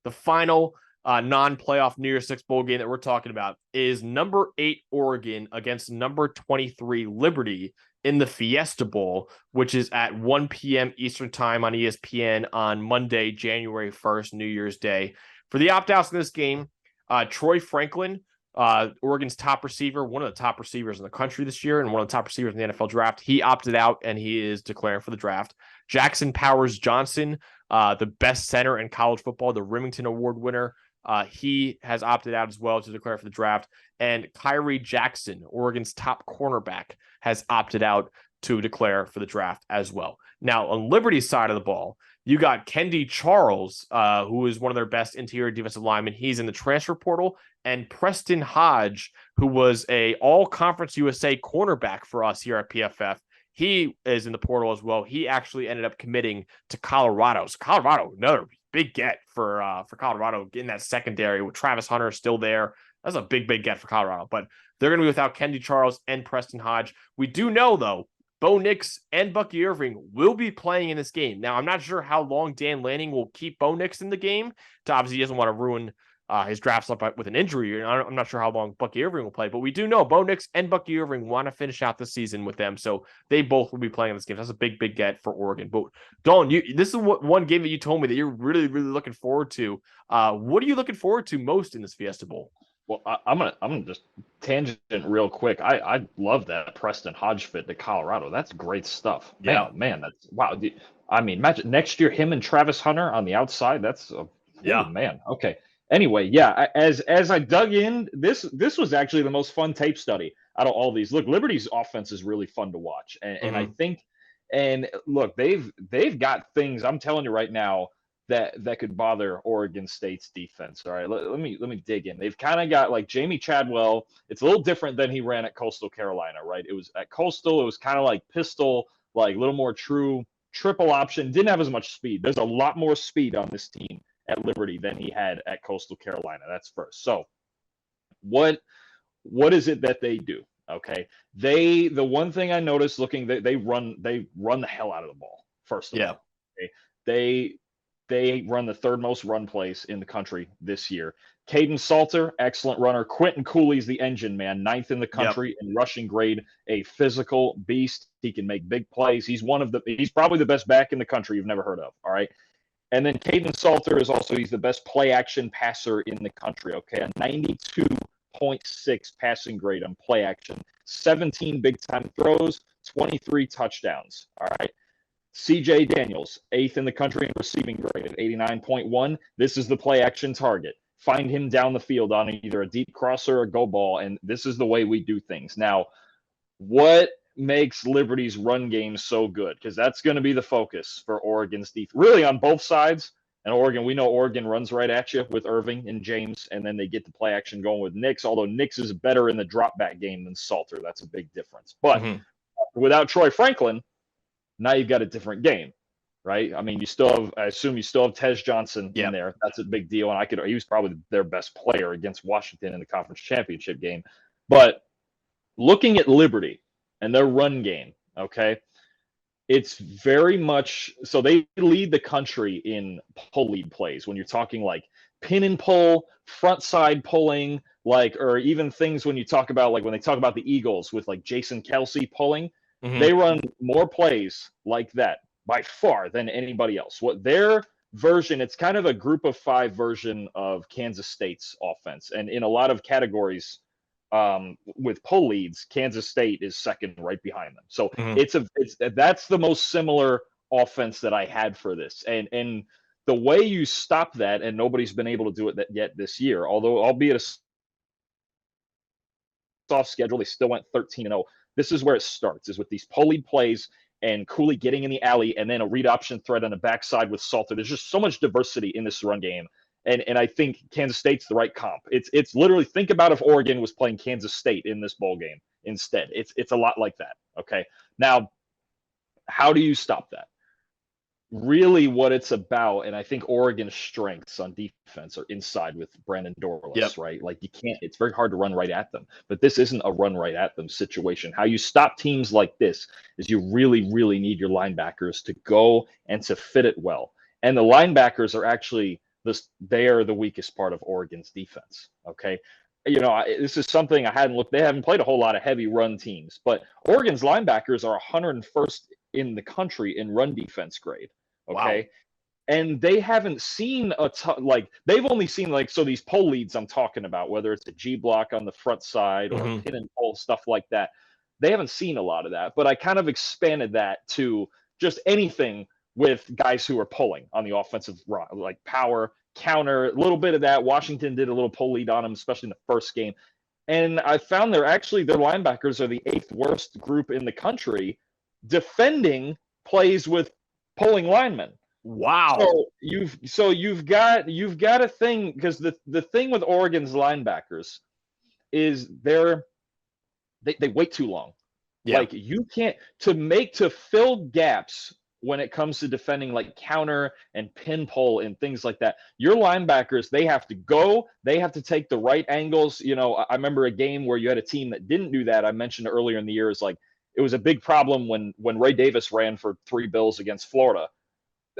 the final non-playoff New Year's Six bowl game that we're talking about is number 8 Oregon against number 23 Liberty in the Fiesta Bowl, which is at 1 p.m. Eastern time on ESPN on Monday, January 1st, New Year's Day. For the opt-outs in this game, Troy Franklin, Oregon's top receiver, one of the top receivers in the country this year, and one of the top receivers in the NFL draft. He opted out, and he is declaring for the draft. Jackson Powers Johnson, the best center in college football, the Remington Award winner. He has opted out as well to declare for the draft. And Kyrie Jackson, Oregon's top cornerback, has opted out to declare for the draft as well. Now, on Liberty's side of the ball, you got Kendi Charles, who is one of their best interior defensive linemen. He's in the transfer portal. And Preston Hodge, who was a all-conference USA cornerback for us here at PFF, he is in the portal as well. He actually ended up committing to Colorado. So Colorado, another big get for Colorado in that secondary with Travis Hunter still there. That's a big get for Colorado. But they're going to be without Kendi Charles and Preston Hodge. We do know, though, Bo Nix and Bucky Irving will be playing in this game. Now, I'm not sure how long Dan Lanning will keep Bo Nix in the game. Obviously, he doesn't want to ruin his draft slot with an injury. I'm not sure how long Bucky Irving will play, but we do know Bo Nix and Bucky Irving want to finish out the season with them, so they both will be playing in this game. That's a big get for Oregon. But Dalton, this is one game that you told me that you're really looking forward to. What are you looking forward to most in this Fiesta Bowl? Well, I'm gonna just tangent real quick. I love that Preston Hodge fit to Colorado. That's great stuff. Yeah, man, that's wow. I mean, imagine next year him and Travis Hunter on the outside. That's man. Okay. Anyway, yeah. As I dug in, this was actually the most fun tape study out of all these. Look, Liberty's offense is really fun to watch, and I think, and look, they've got things. I'm telling you right now, that could bother Oregon State's defense. All right, let me dig in. They've kind of got like Jamie Chadwell. It's a little different than he ran at Coastal Carolina, right? It was at Coastal, it was kind of like pistol, like a little more true triple option. Didn't have as much speed. There's a lot more speed on this team at Liberty than he had at Coastal Carolina. That's first. So what is it that they do? Okay, the one thing I noticed looking, they run the hell out of the ball. First of all, okay? They run the third most run plays in the country this year. Caden Salter, excellent runner. Quentin Cooley's the engine man, 9th in the country in rushing grade, a physical beast. He can make big plays. He's probably the best back in the country you've never heard of. All right. And then Caden Salter he's the best play action passer in the country. Okay. A 92.6 passing grade on play action, 17 big time throws, 23 touchdowns. All right. CJ Daniels, 8th in the country in receiving grade at 89.1. This is the play action target. Find him down the field on either a deep crosser or a go ball, and this is the way we do things. Now, what makes Liberty's run game so good? Because that's going to be the focus for Oregon's defense, really on both sides. And Oregon, we know Oregon runs right at you with Irving and James, and then they get the play action going with Nix, although Nix is better in the drop back game than Salter. That's a big difference. But without Troy Franklin, now you've got a different game, right? I mean, I assume you still have Tej Johnson in there. That's a big deal. And he was probably their best player against Washington in the conference championship game. But looking at Liberty and their run game, okay, it's very much, so they lead the country in pull lead plays. When you're talking like pin and pull, front side pulling, or even things when you talk about, like when they talk about the Eagles with like Jason Kelsey pulling, they run more plays like that by far than anybody else. What their version, it's kind of a group of 5 version of Kansas State's offense. And in a lot of categories with pull leads, Kansas State is second right behind them. So that's the most similar offense that I had for this. And the way you stop that, and nobody's been able to do it yet this year, although albeit a soft schedule, they still went 13-0. This is where it starts, is with these pull lead plays and Cooley getting in the alley and then a read option threat on the backside with Salter. There's just so much diversity in this run game. And I think Kansas State's the right comp. It's literally, think about if Oregon was playing Kansas State in this bowl game instead. It's a lot like that. Okay. Now, how do you stop that? Really what it's about, and I think Oregon's strengths on defense are inside with Brandon Dorlus, right? Like it's very hard to run right at them, but this isn't a run right at them situation. How you stop teams like this is you really need your linebackers to go and to fit it well. And the linebackers are actually they are the weakest part of Oregon's defense. Okay. This is something I hadn't looked. They haven't played a whole lot of heavy run teams, but Oregon's linebackers are 101st in the country in run defense grade. Okay. Wow. And they haven't seen they've only seen these pull leads I'm talking about, whether it's a G block on the front side or pin and pull, stuff like that. They haven't seen a lot of that, but I kind of expanded that to just anything with guys who are pulling on the offensive run, like power, counter, a little bit of that. Washington did a little pull lead on them, especially in the first game. And I found their linebackers are the 8th worst group in the country defending plays with pulling linemen. Wow. So you've got a thing, because the thing with Oregon's linebackers is they wait too long. Yeah. Like, you can't to fill gaps when it comes to defending like counter and pin pull and things like that. Your linebackers, they have to take the right angles. I remember a game where you had a team that didn't do that. I mentioned earlier in the year, it was a big problem when Ray Davis ran for 3 bills against Florida.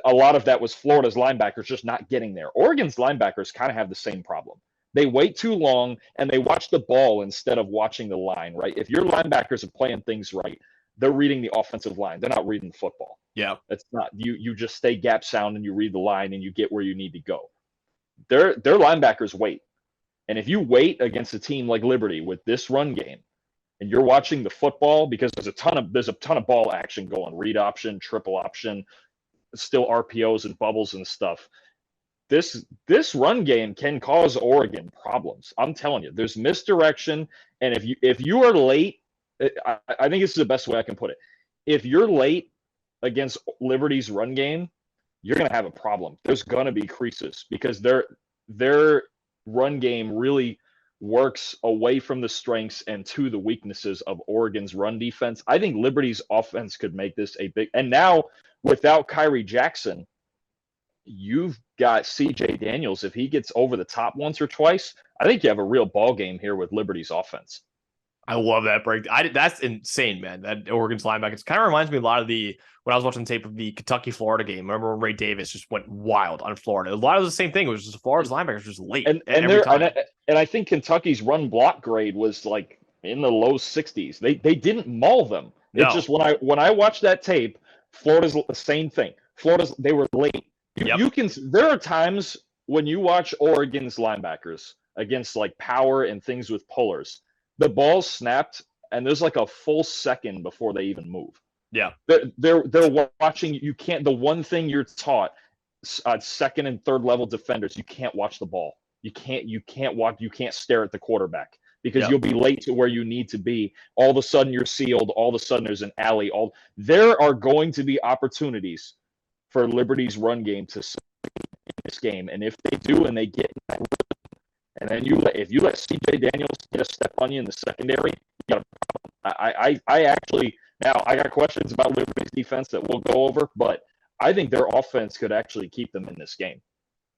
A lot of that was Florida's linebackers just not getting there. Oregon's linebackers kind of have the same problem. They wait too long and they watch the ball instead of watching the line, right? If your linebackers are playing things right, they're reading the offensive line. They're not reading football. Yeah. It's not. You just stay gap sound and you read the line and you get where you need to go. Their linebackers wait. And if you wait against a team like Liberty with this run game and you're watching the football, because there's a ton of ball action going, read option, triple option, still RPOs and bubbles and stuff. This run game can cause Oregon problems. I'm telling you, there's misdirection, and if you are late, I think this is the best way I can put it. If you're late against Liberty's run game, you're going to have a problem. There's going to be creases because their run game really works away from the strengths and to the weaknesses of Oregon's run defense. I think Liberty's offense could make this a big, and now without Kyrie Jackson, you've got CJ Daniels. If he gets over the top once or twice, I think you have a real ball game here with Liberty's offense. I love that break. That's insane, man. That Oregon's linebackers kind of reminds me a lot of when I was watching tape of the Kentucky-Florida game. Remember when Ray Davis just went wild on Florida? A lot of the same thing. It was just Florida's linebackers just late. And I think Kentucky's run block grade was like in the low 60s. They didn't maul them. No. It's just when I watched that tape, Florida's the same thing. They were late. There are times when you watch Oregon's linebackers against like power and things with pullers, the ball's snapped and there's like a full second before they even move. Yeah. They're watching. You can't, the one thing you're taught, second and third level defenders, you can't watch the ball. You can't stare at the quarterback because you'll be late to where you need to be. All of a sudden you're sealed. All of a sudden there's an alley. There are going to be opportunities for Liberty's run game to in this game. And if they do and they get in that rhythm, and then if you let CJ Daniels get a step on you in the secondary, you got a problem. I actually, now I got questions about Liberty's defense that we'll go over, but I think their offense could actually keep them in this game.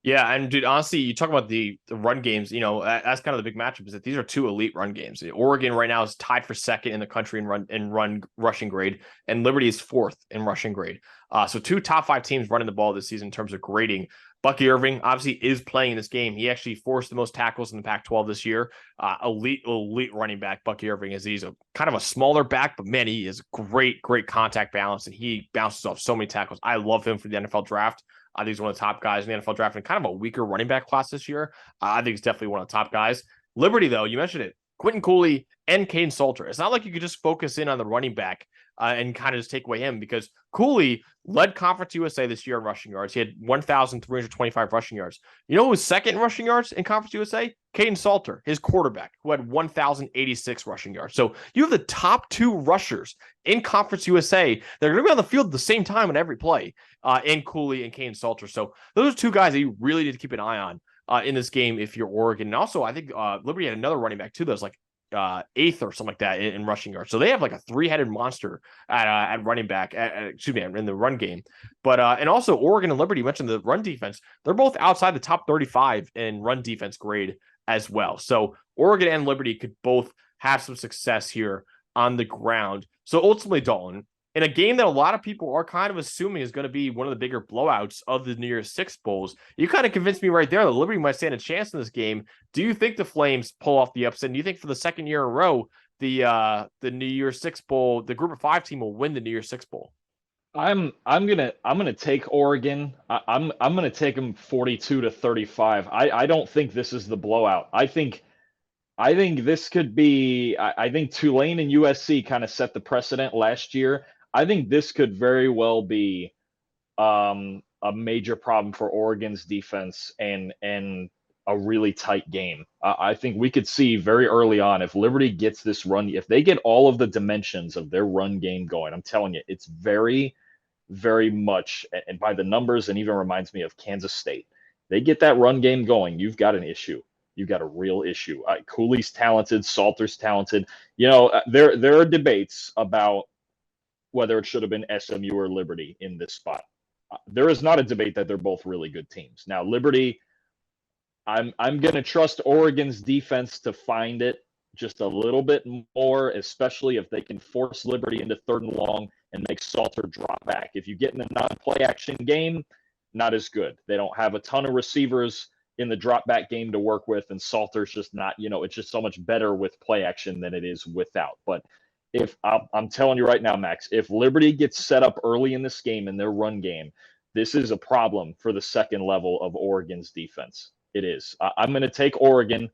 Yeah, and dude, honestly, you talk about the run games, that's kind of the big matchup, is that these are 2 elite run games. Oregon right now is tied for second in the country in run rushing grade, and Liberty is 4th in rushing grade. So 2 top 5 teams running the ball this season in terms of grading. Bucky Irving obviously is playing in this game. He actually forced the most tackles in the Pac-12 this year. Elite running back Bucky Irving he's a kind of a smaller back, but man, he is great contact balance, and he bounces off so many tackles. I love him for the NFL draft. I think he's one of the top guys in the NFL draft, and kind of a weaker running back class this year. I think he's definitely one of the top guys. Liberty, though, you mentioned it, Quentin Cooley and Caden Salter. It's not like you could just focus in on the running back and kind of just take away him, because Cooley led Conference USA this year in rushing yards. He had 1,325 rushing yards. You know who was second in rushing yards in Conference USA? Caden Salter, his quarterback, who had 1,086 rushing yards. So you have the top 2 rushers in Conference USA. They're going to be on the field at the same time on every play, in Cooley and Caden Salter. So those are 2 guys that you really need to keep an eye on in this game if you're Oregon. And also, I think Liberty had another running back too that was like 8th or something like that in rushing yards. So they have like a 3-headed monster at running back, in the run game. But and also Oregon and Liberty, you mentioned the run defense. They're both outside the top 35 in run defense grade as well. So Oregon and Liberty could both have some success here on the ground. So ultimately, Dalton, in a game that a lot of people are kind of assuming is going to be one of the bigger blowouts of the New Year's Six Bowls. You kind of convinced me right there that Liberty might stand a chance in this game. Do you think the Flames pull off the upset? And do you think for the second year in a row, the New Year's Six Bowl, the Group of Five team will win the New Year's Six Bowl? I'm gonna take Oregon. I'm gonna take them 42-35. I don't think this is the blowout. I think this could be. I think Tulane and USC kind of set the precedent last year. I think this could very well be a major problem for Oregon's defense and a really tight game. I think we could see very early on if Liberty gets this run, if they get all of the dimensions of their run game going. I'm telling you, it's very, very much, and by the numbers, and even reminds me of Kansas State. They get that run game going, you've got an issue. You've got a real issue. Cooley's talented, Salter's talented. There are debates about whether it should have been SMU or Liberty in this spot. There is not a debate that they're both really good teams. Now, Liberty, I'm going to trust Oregon's defense to find it just a little bit more, especially if they can force Liberty into third and long and make Salter drop back. If you get in a non-play action game, not as good. They don't have a ton of receivers in the drop back game to work with, and Salter's just not, it's just so much better with play action than it is without. But if I'm telling you right now, Max, if Liberty gets set up early in this game in their run game, this is a problem for the second level of Oregon's defense. It is. I'm going to take Oregon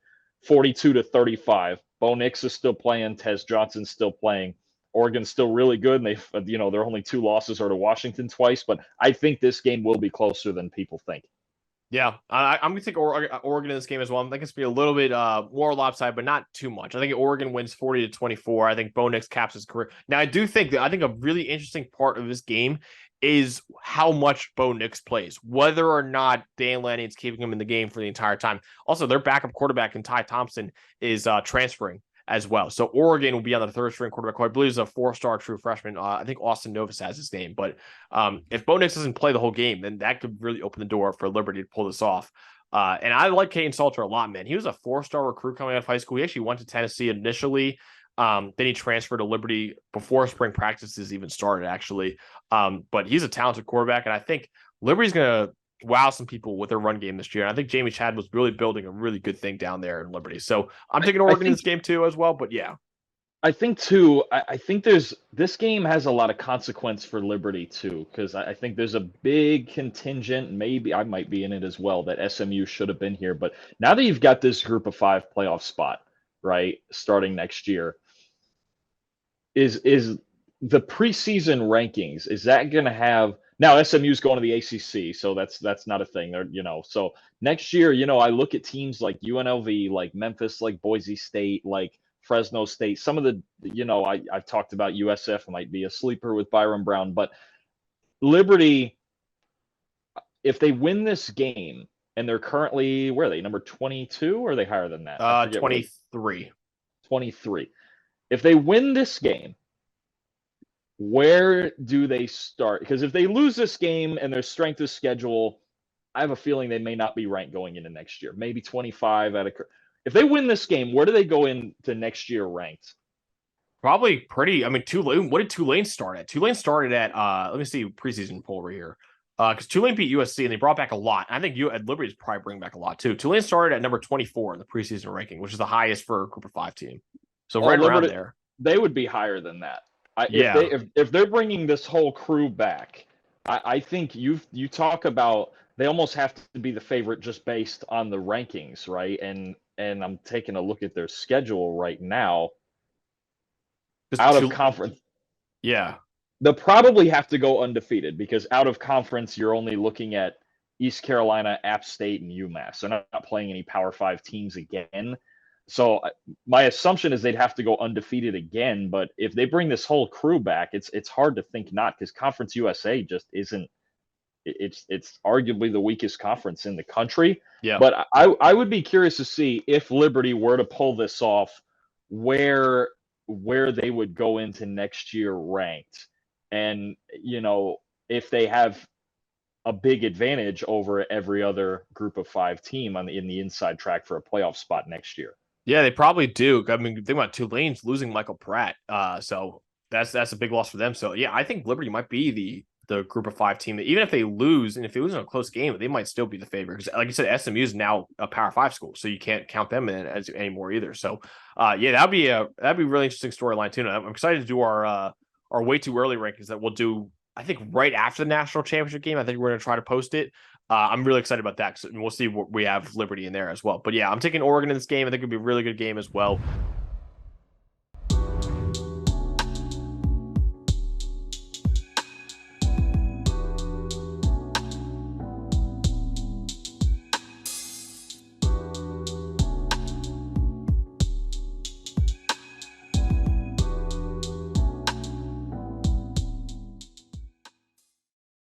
42-35. Bo Nix is still playing. Tez Johnson's still playing. Oregon's still really good, and their only two losses are to Washington twice. But I think this game will be closer than people think. Yeah, I'm going to take Oregon in this game as well. I think it's going to be a little bit more lopsided, but not too much. I think Oregon wins 40-24. I think Bo Nix caps his career. Now, I think a really interesting part of this game is how much Bo Nix plays, whether or not Dan Lanning's keeping him in the game for the entire time. Also, their backup quarterback in Ty Thompson is transferring as well. So Oregon will be on the third string quarterback, who I believe is a 4-star true freshman. I think Austin Novus has his name. But if Bo Nix doesn't play the whole game, then that could really open the door for Liberty to pull this off. And I like Kaden Salter a lot, man. He was a 4-star recruit coming out of high school. He actually went to Tennessee initially. Then he transferred to Liberty before spring practices even started, actually. But he's a talented quarterback, and I think Liberty's going to wow some people with their run game this year. And I think Jamie Chad was really building a really good thing down there in Liberty. So I'm taking Oregon in this game too as well. But yeah. I think too, I think this game has a lot of consequence for Liberty too, because I think there's a big contingent, maybe I might be in it as well, that SMU should have been here. But now that you've got this group of 5 playoff spot, right, starting next year, is the preseason rankings, is that going to have, now SMU's going to the ACC, so that's not a thing. They're, so next year, I look at teams like UNLV, like Memphis, like Boise State, like Fresno State. Some of the, I've talked about USF might be a sleeper with Byron Brown, but Liberty, if they win this game, and they're currently, where are they, number 22, or are they higher than that? 23. 23. If they win this game, where do they start? Because if they lose this game and their strength of schedule, I have a feeling they may not be ranked going into next year. Maybe 25 out of. If they win this game, where do they go into next year ranked? Probably pretty. I mean, Tulane. What did Tulane start at? Tulane started at. Let me see preseason poll over here. Because Tulane beat USC and they brought back a lot. I think at Liberty's probably bring back a lot too. Tulane started at number 24 in the preseason ranking, which is the highest for a Group of 5 team. So right around there. They would be higher than that. If they're bringing this whole crew back, I think you talk about they almost have to be the favorite just based on the rankings, right? And I'm taking a look at their schedule right now. Out of conference. Yeah. They'll probably have to go undefeated because out of conference, you're only looking at East Carolina, App State, and UMass. They're not playing any Power 5 teams again. So my assumption is they'd have to go undefeated again. But if they bring this whole crew back, it's hard to think not, because Conference USA just isn't. It's arguably the weakest conference in the country. Yeah. But I would be curious to see if Liberty were to pull this off, where they would go into next year ranked. And, if they have a big advantage over every other Group of 5 team in the inside track for a playoff spot next year. Yeah, they probably do. I mean, think about Tulane's losing Michael Pratt. So that's a big loss for them. So yeah, I think Liberty might be the group of 5 team that even if they lose, and if they lose in a close game, they might still be the favorite. Because like you said, SMU is now a Power 5 school, so you can't count them in as anymore either. So yeah, that'd be a really interesting storyline too. And I'm excited to do our way too early rankings that we'll do, I think, right after the national championship game. I think we're going to try to post it. I'm really excited about that, and we'll see what we have Liberty in there as well. But yeah, I'm taking Oregon in this game. I think it'll be a really good game as well.